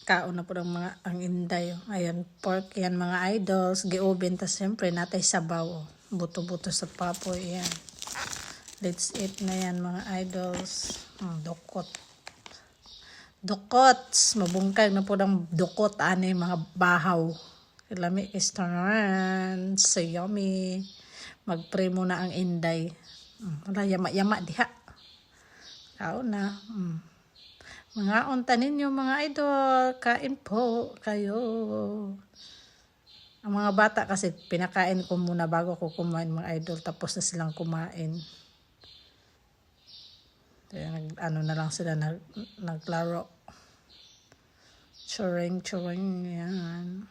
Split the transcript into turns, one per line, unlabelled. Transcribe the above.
kaon na po ng mga ang inday. Ayan, pork yan mga idols. Gi-oven, tas siyempre natay sabaw. Buto-buto sa papoy. Yan. Let's eat na yan mga idols. Dukot. Dukots. Mabungkag na po ng dukot. Ano yung mga bahaw. Ilami restaurant. So yummy. Mag-pray muna ang inday. Wala, yama-yama diha. Kaon na. Mga unta ninyo mga idol, kain po kayo. Ang mga bata kasi pinakain ko muna bago ko kumain mga idol, tapos na silang kumain. Kaya ano na lang sila naglaro. Churing yan.